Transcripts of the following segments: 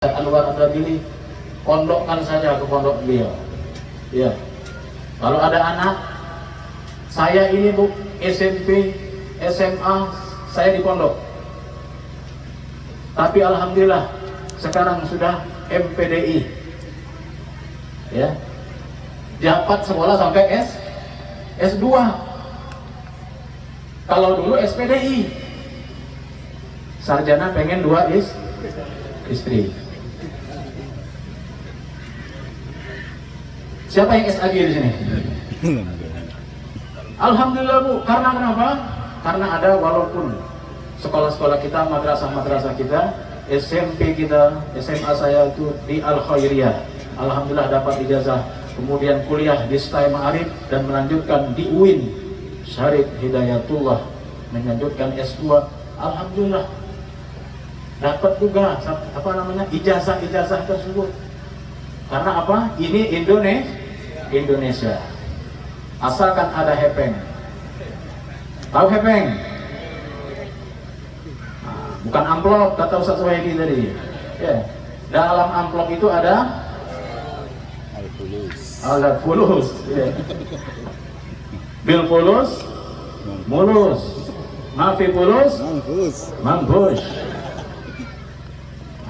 Anwar Adabili, pondokkan saja ke pondok beliau. Ya, kalau ada anak, saya ini Bu, SMP, SMA, saya di pondok. Tapi alhamdulillah sekarang sudah MPDI. Ya, dapat sekolah sampai S2. Kalau dulu SPDI, sarjana pengen 2 istri. Siapa yang SAG di sini? Alhamdulillah Bu. Karena kenapa? Karena ada, walaupun sekolah-sekolah kita, madrasah-madrasah kita, SMP kita, SMA saya itu di Al Khairiyah. Alhamdulillah dapat ijazah. Kemudian kuliah di STAI Ma'arif dan melanjutkan di UIN Syarif Hidayatullah, melanjutkan S2. Alhamdulillah dapat juga ijazah tersebut. Karena apa? Ini Indonesia. Asalkan ada hepeng. Tahu hepeng? Nah, bukan amplop, kata Ustaz Suhaidi tadi. Ya. Dalam amplop itu ada alat fulus. Ya. Bil fulus, mulus. Mafi fulus, mampus.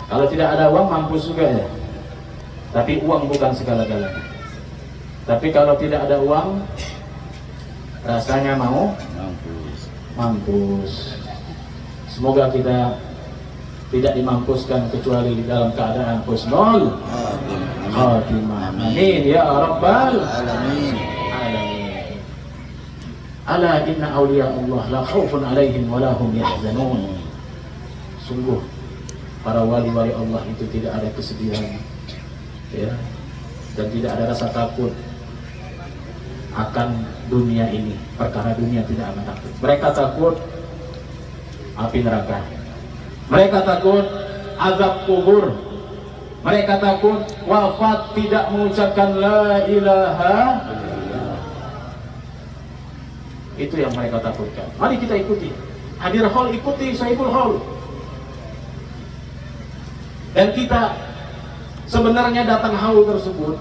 Kalau tidak ada uang, mampus juga ya. Tapi uang bukan segala-galanya. Tapi kalau tidak ada uang, rasanya mau mampus. Semoga kita tidak dimampuskan kecuali di dalam keadaan husnul khatimah. Amin ya rabbal alamin. Ala inna awliya Allah la khaufun alaihim wa la hum yahzanun. Sungguh para wali-wali Allah itu tidak ada kesedihan, ya, dan tidak ada rasa takut akan dunia ini. Perkara dunia tidak akan takut. Mereka takut api neraka, mereka takut azab kubur, mereka takut wafat tidak mengucapkan la ilaha illallah. Itu yang mereka takutkan. Mari kita ikuti hadir hall, ikuti Sahibul Hall. Dan kita sebenarnya datang haul tersebut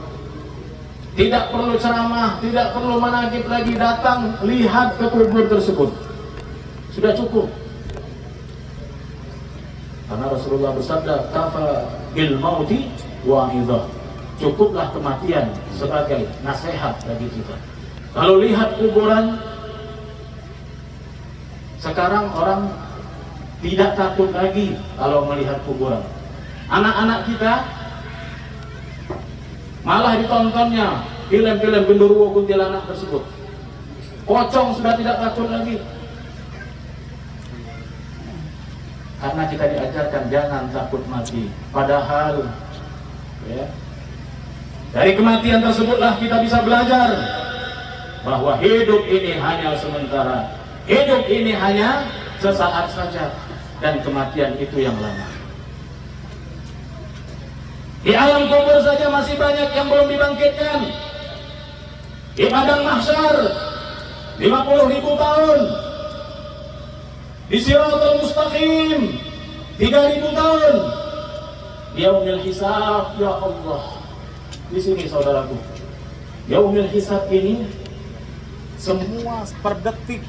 tidak perlu ceramah, tidak perlu manaqib lagi, datang lihat ke kubur tersebut sudah cukup. Karena Rasulullah bersabda, kafa bil mauti wa'idhah. Cukuplah kematian sebagai nasihat bagi kita. Kalau lihat kuburan, sekarang orang tidak takut lagi kalau melihat kuburan. Anak-anak kita malah ditontonnya film-film genderuwo kuntilanak tersebut. Pocong sudah tidak takut lagi. Karena kita diajarkan jangan takut mati. Padahal ya, dari kematian tersebutlah kita bisa belajar bahwa hidup ini hanya sementara. Hidup ini hanya sesaat saja, dan kematian itu yang lama. Di alam kubur saja masih banyak yang belum dibangkitkan. Di padang mahsyar 50.000 tahun. Di Siratul Mustaqim 3.000 tahun. Yaumil hisab, ya Allah. Di sini saudaraku, yaumil hisab ini semua per detik.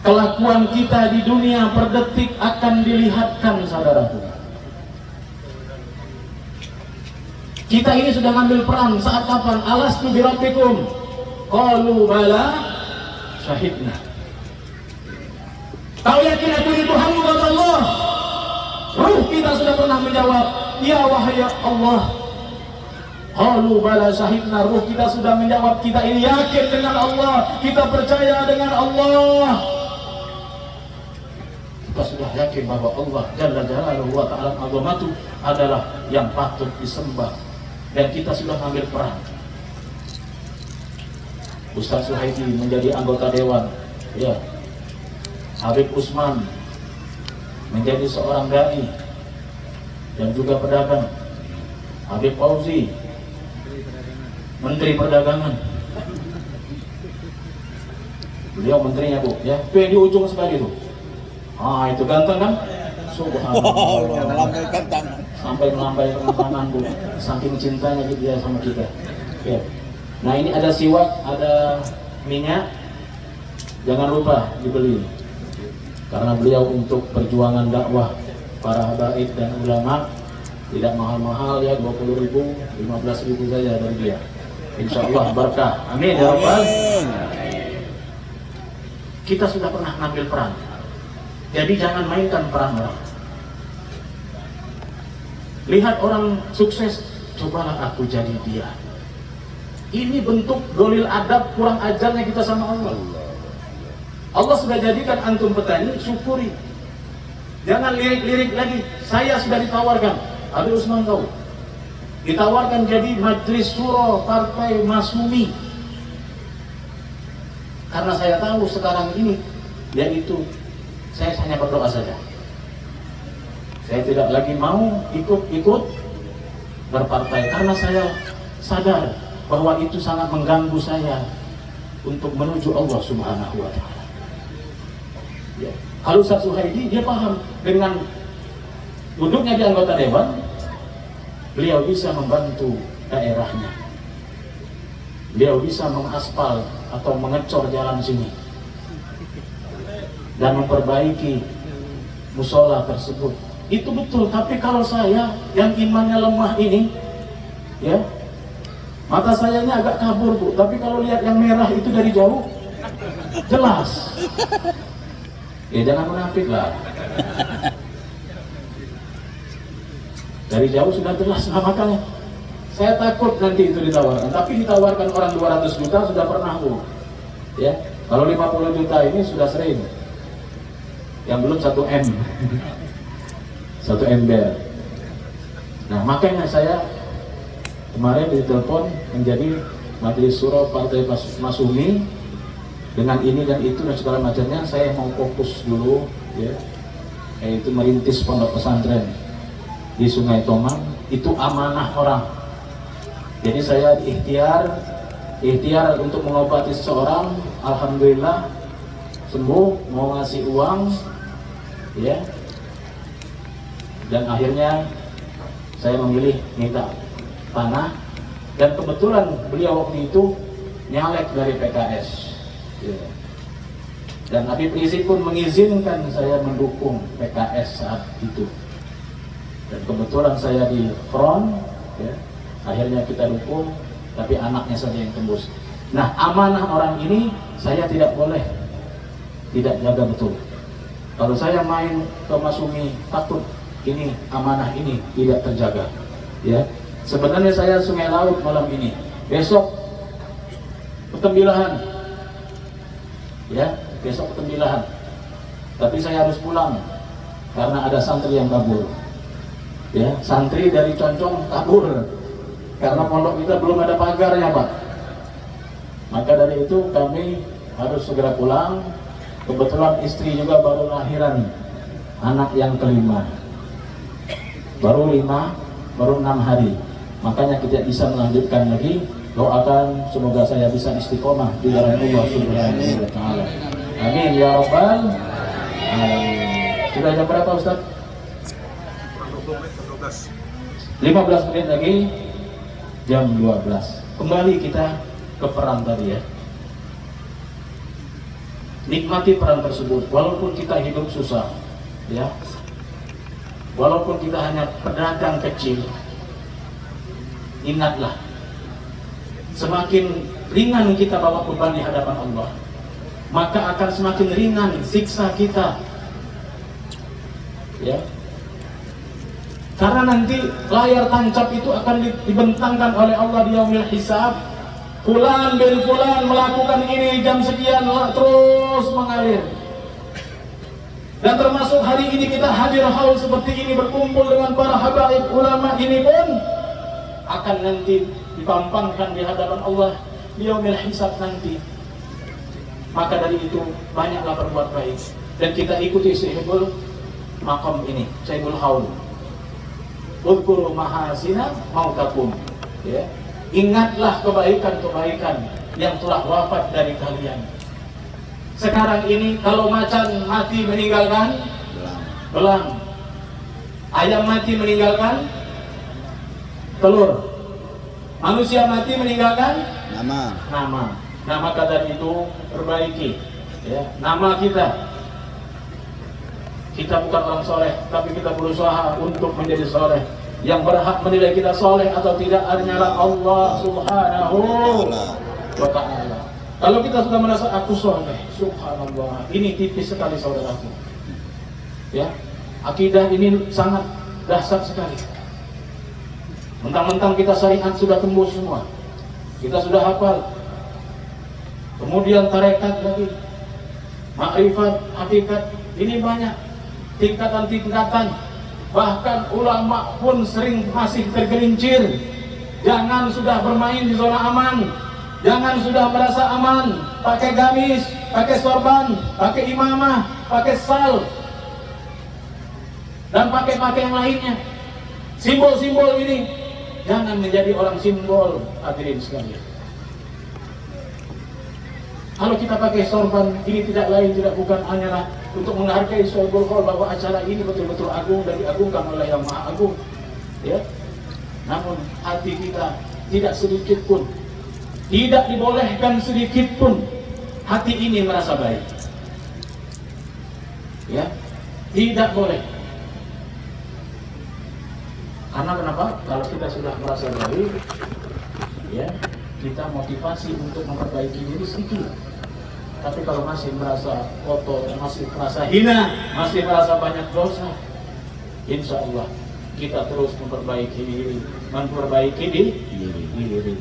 Kelakuan kita di dunia per detik akan dilihatkan saudaraku. Kita ini sudah ngambil peran saat kapan? Alastu birabbikum qalu bala syahidna. Tahu yakin aku ini Tuhanmu kata Allah. Ruh kita sudah pernah menjawab, ya wahai Allah. Qalu bala syahidna. Ruh kita sudah menjawab, kita ini yakin dengan Allah, kita percaya dengan Allah. Kita sudah yakin bahwa Allah Jalla Jalaluhu wa Ta'ala Azamatu adalah yang patut disembah. Dan kita sudah mengambil peran. Ustaz Suhaidi menjadi anggota dewan, ya. Habib Usman menjadi seorang dai dan juga pedagang. Habib Fauzi Menteri Perdagangan. Beliau menterinya Bu, ya. Itu yang di ujung sekali itu. Ah, itu ganteng kan? Subhanallah. sampai melambaikan tanganku, saking cintanya dia sama kita. Ya. Nah ini ada siwak, ada minyak, jangan lupa dibeli, karena beliau untuk perjuangan dakwah para habaib dan ulama tidak mahal-mahal ya, 20.000, 15.000 saja dari dia. Insya Allah berkah. Amin ya Rabbal. Kita sudah pernah ngambil peran, jadi jangan mainkan peran orang. Lihat orang sukses, cobalah aku jadi dia. Ini bentuk golil adab, kurang ajarnya kita sama Allah. Allah sudah jadikan antum petani, syukuri. Jangan lirik-lirik lagi. Saya sudah ditawarkan, Habib Usman tahu, ditawarkan jadi majelis syuro partai Masumi. Karena saya tahu sekarang ini, yaitu saya hanya berdoa saja. Saya tidak lagi mau ikut berpartai, karena saya sadar bahwa itu sangat mengganggu saya untuk menuju Allah Subhanahu wa Ta'ala. Ya. Kalau Ustaz Suhaidi, dia paham dengan duduknya di anggota dewan, beliau bisa membantu daerahnya, beliau bisa mengaspal atau mengecor jalan sini dan memperbaiki musola tersebut. Itu betul. Tapi kalau saya yang imannya lemah ini, ya, mata saya ini agak kabur Bu, tapi kalau lihat yang merah itu dari jauh jelas. Ya jangan munafik lah. Dari jauh sudah jelas. Nah makanya saya takut nanti itu ditawarkan. Tapi ditawarkan orang 200 juta sudah pernah Bu. Ya, kalau 50 juta ini sudah sering. Yang belum 1 M. 1 ember. Nah makanya saya kemarin ditelepon menjadi majelis syuro partai Masumi dengan ini dan itu dan segala macamnya. Saya mau fokus dulu ya, yaitu merintis pondok pesantren di Sungai Tomang. Itu amanah orang. Jadi saya ikhtiar untuk mengobati seseorang, alhamdulillah sembuh, mau ngasih uang ya, dan akhirnya saya memilih minta tanah, dan kebetulan beliau waktu itu nyalek dari PKS ya. Dan Habib Rizik pun mengizinkan saya mendukung PKS saat itu, dan kebetulan saya di front ya. Akhirnya kita dukung, tapi anaknya saja yang tembus. Nah amanah orang ini saya tidak boleh tidak jaga betul. Kalau saya main ke Masumi, takut ini amanah ini tidak terjaga ya. Sebenarnya saya Sungai Laut malam ini, besok Petembilahan ya, besok Petembilahan, tapi saya harus pulang karena ada santri yang kabur ya. Santri dari Concong kabur karena pondok kita belum ada pagarnya Pak. Maka dari itu kami harus segera pulang. Kebetulan istri juga baru lahiran anak yang kelima, baru 6 hari. Makanya tidak bisa melanjutkan lagi. Doakan semoga saya bisa istiqomah di jalan Allah Subhanahu wa Ta'ala. Amin ya Rabbal alamin. Sudah jam berapa Ustaz? 15 menit lagi jam 12. Kembali kita ke peran tadi ya. Nikmati peran tersebut, walaupun kita hidup susah ya, walaupun kita hanya pedagang kecil. Ingatlah, semakin ringan kita bawa beban di hadapan Allah, maka akan semakin ringan siksa kita ya. Karena nanti layar tancap itu akan dibentangkan oleh Allah di yaumil hisab. Fulan bin fulan melakukan ini jam sekian, terus mengalir. Dan termasuk hari ini kita hadir haul seperti ini, berkumpul dengan para habaib ulama ini pun akan nanti dipampangkan di hadapan Allah di yaumil hisab nanti. Maka dari itu banyaklah berbuat baik, dan kita ikuti sahibul maqam ini, sahibul haul. Udhkuru mahasina mautakum ya. Ingatlah kebaikan-kebaikan yang telah wafat dari kalian. Sekarang ini kalau macan mati meninggalkan belang, Ayam mati meninggalkan telur. Manusia mati meninggalkan nama. Maka dari itu perbaiki ya, nama kita. Kita bukan orang soleh, tapi kita berusaha untuk menjadi soleh. Yang berhak menilai kita soleh atau tidak hanyalah Allah Subhanahu wa ta'ala. Kalau kita sudah merasa aku soleh, subhanallah, ini tipis sekali saudaraku ya. Akidah ini sangat dahsyat sekali. Mentang-mentang kita syariat sudah tembus semua, kita sudah hafal, kemudian tarekat lagi, makrifat, hakikat, ini banyak tingkatan-tingkatan. Bahkan ulama pun sering masih tergelincir. Jangan sudah bermain di zona aman, jangan sudah merasa aman pakai gamis, pakai sorban, pakai imamah, pakai sal, dan pakai yang lainnya. Simbol-simbol ini jangan menjadi orang simbol, hadirin sekalian. Kalau kita pakai sorban, ini tidak lain tidak bukan hanyalah untuk menghargai Sohibul Qaul bahwa acara ini betul-betul agung dan diagungkan oleh Yang Maha Agung. Ya. Namun hati kita tidak sedikit pun, tidak dibolehkan sedikit pun hati ini merasa baik. Ya, tidak boleh. Karena kenapa? Kalau kita sudah merasa baik, ya, kita motivasi untuk memperbaiki diri sedikit. Tapi kalau masih merasa kotor, masih merasa hina, masih merasa banyak dosa, insya Allah kita terus memperbaiki diri, diri.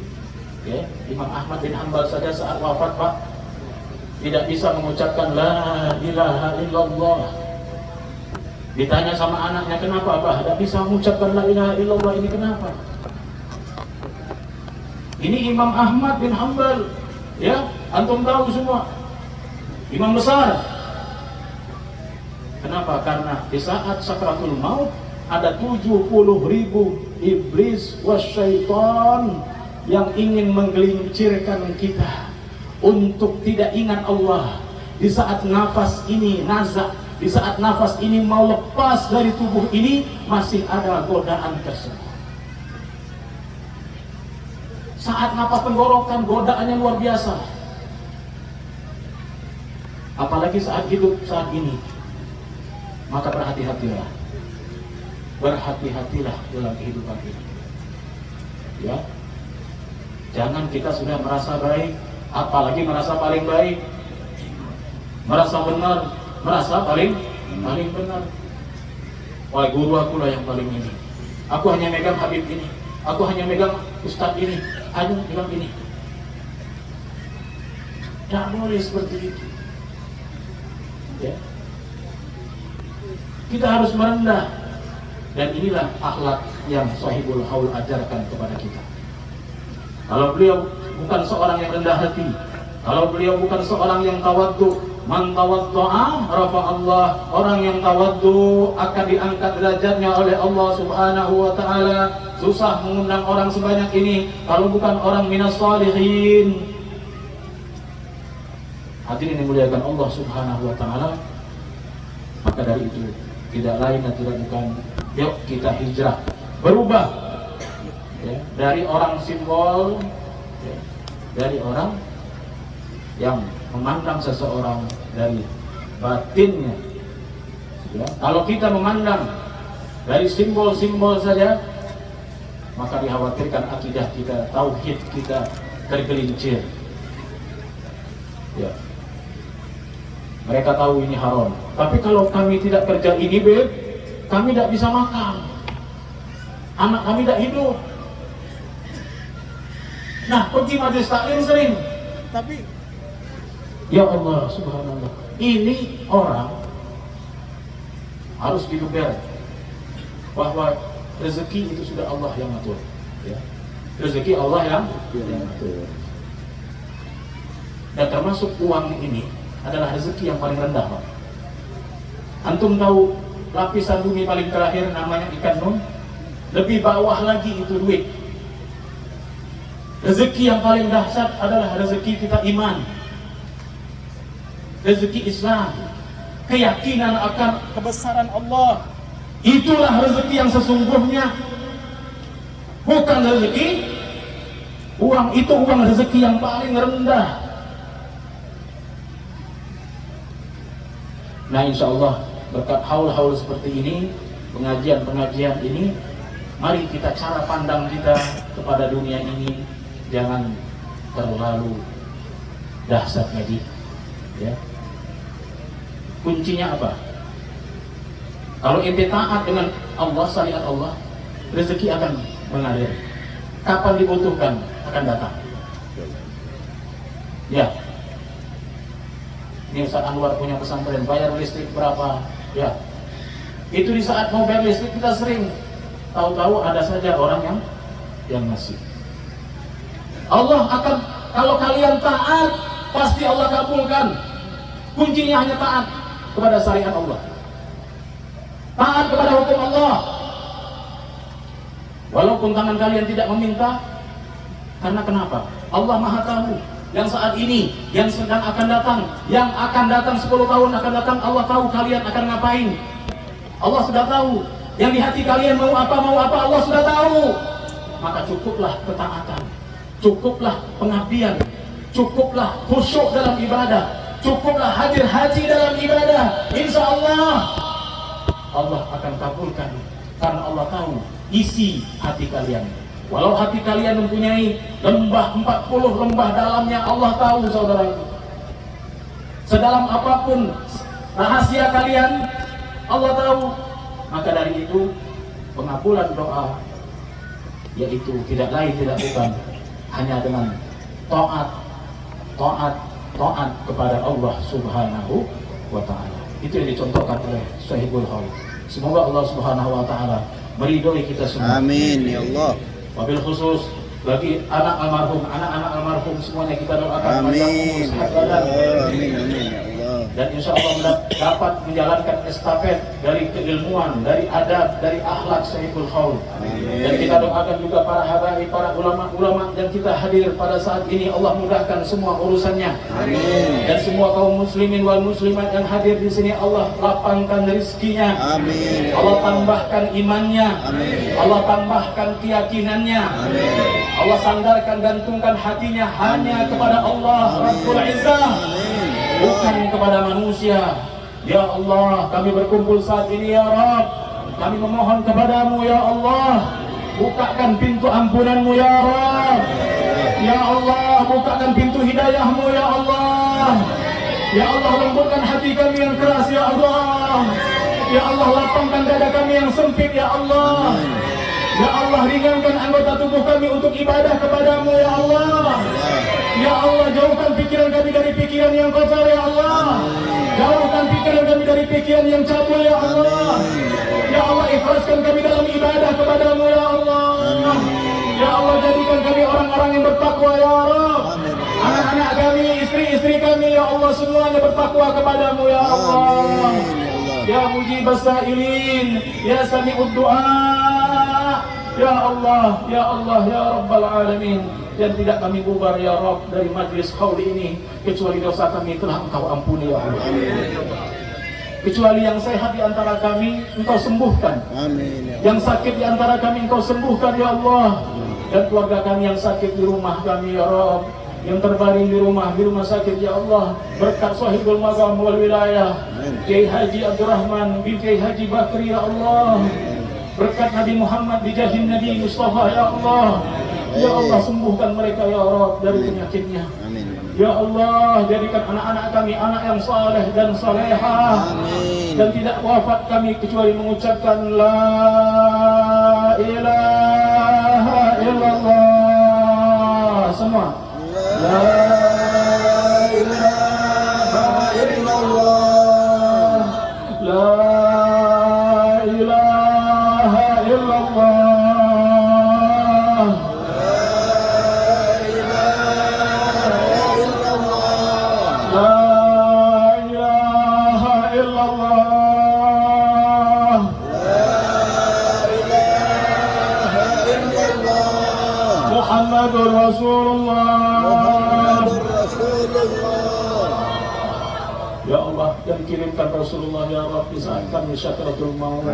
Ya, Imam Ahmad bin Hanbal saja saat wafat, Pak, tidak bisa mengucapkan la ilaha illallah. Ditanya sama anaknya, kenapa Pak? Tidak bisa mengucapkan la ilaha illallah, ini kenapa? Ini Imam Ahmad bin Hanbal, ya, antum tahu semua, imam besar. Kenapa? Karena di saat sakratul maut ada 70.000 iblis wasyaitan yang ingin menggelincirkan kita untuk tidak ingat Allah. Di saat nafas ini nazak, di saat nafas ini mau lepas dari tubuh ini, masih ada godaan tersebut. Saat nafas tenggorokan, godaannya luar biasa. Apalagi saat hidup saat ini. Maka berhati-hatilah. Berhati-hatilah dalam kehidupan ini. Ya. Jangan kita sudah merasa baik, apalagi merasa paling baik, merasa benar, merasa paling benar. Wah, guru aku lah yang paling ini. Aku hanya megang Habib ini. Aku hanya megang Ustadz ini. Hanya megang ini. Tidak boleh seperti itu. Ya. Kita harus merendah. Dan inilah akhlak yang Sohibul Qaul ajarkan kepada kita. Kalau beliau bukan seorang yang rendah hati, kalau beliau bukan seorang yang tawaddu, man tawaddu'a rafa Allah, orang yang tawaddu akan diangkat derajatnya oleh Allah Subhanahu wa ta'ala. Susah mengundang orang sebanyak ini kalau bukan orang minas shalihin. Hadirin yang dimuliakan Allah Subhanahu wa ta'ala. Maka dari itu tidak lain dan tidak bukan, yuk kita hijrah, berubah ya, dari orang simbol ya, dari orang yang memandang seseorang dari batinnya ya. Kalau kita memandang dari simbol-simbol saja, maka dikhawatirkan akidah kita, tauhid kita tergelincir ya. Mereka tahu ini haram, tapi kalau kami tidak kerja ini, Beb, kami tidak bisa makan, anak kami tidak hidup. Nah, pergi majelis taklim sering, tapi ya Allah subhanallah, ini orang harus digeber bahwa rezeki itu sudah Allah yang atur ya. Rezeki Allah yang atur. Dan termasuk uang ini adalah rezeki yang paling rendah, Pak. Antum tahu lapisan bumi paling terakhir namanya ikan nun, lebih bawah lagi itu duit. Rezeki yang paling dahsyat adalah rezeki kita iman, rezeki Islam, keyakinan akan kebesaran Allah, Itulah rezeki yang sesungguhnya, bukan rezeki uang. Itu uang rezeki yang paling rendah. Nah, insya Allah berkat haul-haul seperti ini, pengajian-pengajian ini, mari kita cara pandang kita kepada dunia ini jangan terlalu dahsyat lagi, ya. Kuncinya apa? Kalau ente taat dengan Allah, syariat Allah, rezeki akan mengalir. Kapan dibutuhkan akan datang. Ya. Ini Ustaz Anwar punya pesantren, bayar listrik berapa? Ya. Itu di saat mau bayar listrik kita sering tahu-tahu ada saja orang yang ngasih. Allah akan, kalau kalian taat, pasti Allah kabulkan. Kuncinya hanya taat kepada syariat Allah, taat kepada hukum Allah. Walaupun tangan kalian tidak meminta, karena kenapa? Allah Maha tahu yang saat ini, yang sedang akan datang, yang akan datang 10 tahun akan datang. Allah tahu kalian akan ngapain. Allah sudah tahu yang di hati kalian mau apa Allah sudah tahu. Maka cukuplah ketaatan, cukuplah pengabdian, cukuplah khusyuk dalam ibadah, cukuplah hadir haji dalam ibadah. Insya Allah Allah akan kabulkan, karena Allah tahu isi hati kalian. Walau hati kalian mempunyai lembah 40 lembah dalamnya, Allah tahu saudaraku. Sedalam apapun rahasia kalian, Allah tahu. Maka dari itu pengabulan doa yaitu tidak lain tidak bukan hanya dengan taat kepada Allah Subhanahu wa ta'ala. Itu yang dicontohkan oleh Sahibul Haul. Semoga Allah Subhanahu wa ta'ala meridhoi kita semua. Amin ya Allah. Wabil khusus bagi anak anak-anak almarhum semuanya kita doakan panjang umur, sehat badan. Amin amin ya Allah. Dan insya Allah dapat menjalankan estafet dari keilmuan, dari adab, dari akhlak Sahibul Haul. Dan kita doakan juga para habaib, para ulama-ulama yang kita hadir pada saat ini, Allah mudahkan semua urusannya. Amin. Dan semua kaum muslimin wal muslimat yang hadir di sini, Allah lapangkan rezekinya. Amin. Allah tambahkan imannya. Amin. Allah tambahkan keyakinannya. Amin. Allah sandarkan, gantungkan hatinya hanya kepada Allah Rabbul Izzah, bukan kepada manusia. Ya Allah, kami berkumpul saat ini ya Rabb, kami memohon kepadamu ya Allah, bukakan pintu ampunanmu ya Rabb. Ya Allah, bukakan pintu hidayahmu ya Allah. Ya Allah, lembutkan hati kami yang keras ya Allah. Ya Allah, lapangkan dada kami yang sempit ya Allah. Ya Allah, ringankan anggota tubuh kami untuk ibadah kepadamu ya Allah. Ya Allah, jauhkan pikiran kami dari pikiran yang kotor ya Allah. Jauhkan pikiran kami dari pikiran yang cabul ya Allah. Ya Allah, ikhlaskan kami dalam ibadah kepadamu ya Allah. Ya Allah, jadikan kami orang-orang yang bertakwa ya Rabb. Anak-anak kami, istri-istri kami ya Allah, semuanya bertakwa kepadamu ya Allah. Ya mujibas sa'ilin, ya sami'ud du'a. Ya Allah, ya Allah, ya Rabbal Alamin. Dan tidak kami bubar ya Rabb dari majlis haul ini kecuali dosa kami telah Engkau ampuni ya Allah. Kecuali yang sehat di antara kami Engkau sembuhkan. Amin. Yang sakit di antara kami Engkau sembuhkan ya Allah. Dan keluarga kami yang sakit di rumah kami ya Rabb, yang terbaring di rumah sakit ya Allah, berkat Sahibul Maqam wal Wilayah Kiai Haji Abdurrahman bin Kiai Haji Bakri ya Allah, berkat Nabi Muhammad dijahin Nabi Mustafa ya Allah. Ya Allah, sembuhkan mereka ya Rabb dari penyakitnya. Amin. Ya Allah, jadikan anak-anak kami anak yang saleh dan salehah. Amin. Dan tidak wafat kami kecuali mengucapkan la ilaha illallah. Semua la ilaha illallah. La ilaha illallah. Muhammadur Rasulullah. Ya Allah, dan kirimkan Rasulullah ya Rabbi saat kami syakaratul maut,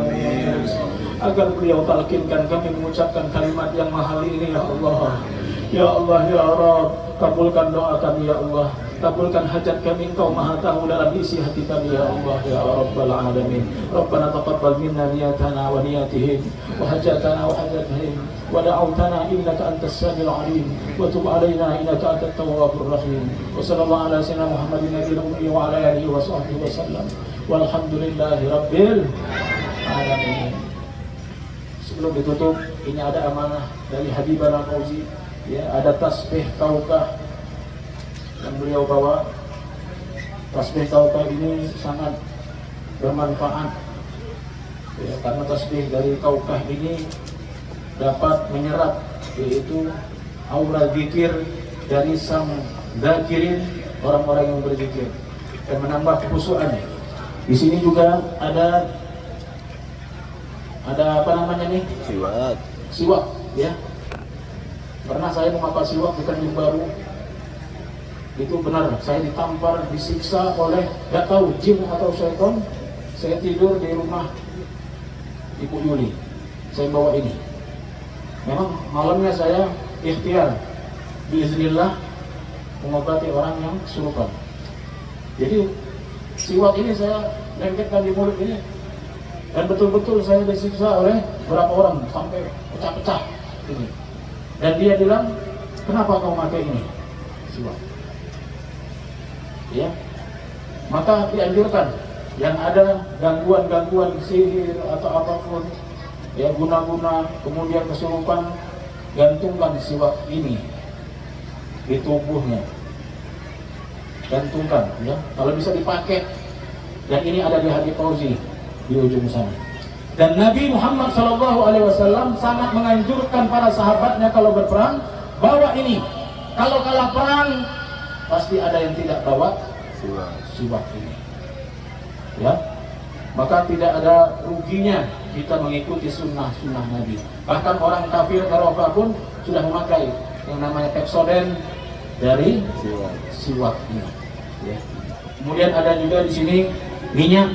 agar beliau talkinkan kami mengucapkan kalimat yang mahal ini ya Allah. Ya Allah ya Rabb, kabulkan doa kami ya Allah, kabulkan hajat kami, Engkau maha tahu dalam isi hati kami ya Allah ya Rabbal Alamin. Rabbana taqabbal minna niyatana wa niyatihim wa hajatana wa hajatihim wa da'awtana innaka antas samiul alim wa tub alaina innaka antat tawwabur rahim. Wa sallallahu ala sayyidina Muhammadin nabiyil ummi wa ala alihi wa sahbihi wa sallam walhamdulillahi rabbil alamin. Sebelum ditutup, ini ada amanah dari Habibana Fauzi. Ya, ada tasbih taukah yang beliau bawa. Tasbih taukah ini sangat bermanfaat ya, karena tasbih dari taukah ini dapat menyerap yaitu aura zikir dari sang zakirin, orang-orang yang berzikir, dan menambah kekhusyuan. Di sini juga ada apa namanya nih? Siwak ya. Pernah saya memakai siwak di Tanjung Baru, itu benar, saya ditampar, disiksa oleh gak tahu jin atau syaitan. Saya tidur di rumah Ibu Yuli, saya bawa ini. Memang malamnya saya ikhtiar biiznillah mengobati orang yang kesurupan. Jadi siwak ini saya lengketkan di mulut ini, dan betul-betul saya disiksa oleh beberapa orang sampai pecah-pecah ini. Dan dia bilang, kenapa kau pakai ini? Siwak. Ya, maka dianjurkan yang ada gangguan-gangguan sihir atau apapun, ya guna-guna kemudian kesurupan, gantungkan siwak ini di tubuhnya, gantungkan, ya. Kalau bisa dipakai, dan ini ada di Habib Fauzi di ujung sana. Dan Nabi Muhammad SAW sangat menganjurkan para sahabatnya kalau berperang, bawa ini. Kalau kalah perang, pasti ada yang tidak bawa siwak ini. Ya, maka tidak ada ruginya kita mengikuti sunnah-sunnah Nabi. Bahkan orang kafir Eropa pun sudah memakai yang namanya Pepsodent dari siwak ini. Ya. Kemudian ada juga di sini minyak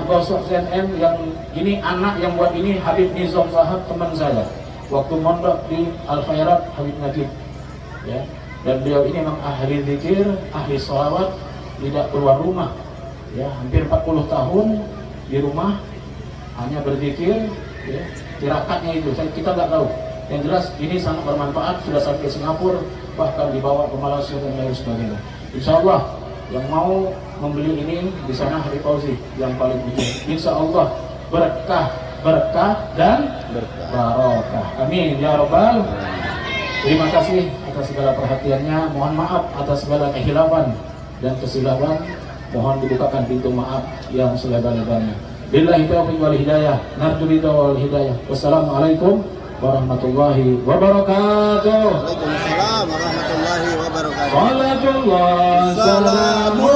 gosok ZM yang ini, anak yang buat ini Habib Nizam Sahab, teman saya waktu mondok di Al Khairat, Habib Najib ya. Dan beliau ini memang ahli zikir, ahli sholawat, tidak keluar rumah ya, hampir 40 tahun di rumah hanya berzikir ya. Tirakatnya itu kita nggak tahu, yang jelas ini sangat bermanfaat, sudah sampai Singapura, bahkan dibawa ke Malaysia dan lain sebagainya. Insya Allah yang mau membeli ini di sana Habib Fauzi yang paling ujung. Insya Allah berkah dan barokah. Amin ya Rabbal. Terima kasih atas segala perhatiannya. Mohon maaf atas segala kehilafan dan kesilapan. Mohon dibukakan pintu maaf yang selebar-lebarnya. Billahi taufiq wal hidayah. Narju ridha wal hidayah. Wassalamualaikum warahmatullahi wabarakatuh. Waalaikumsalam warahmatullahi wabarakatuh. Salatullah salamun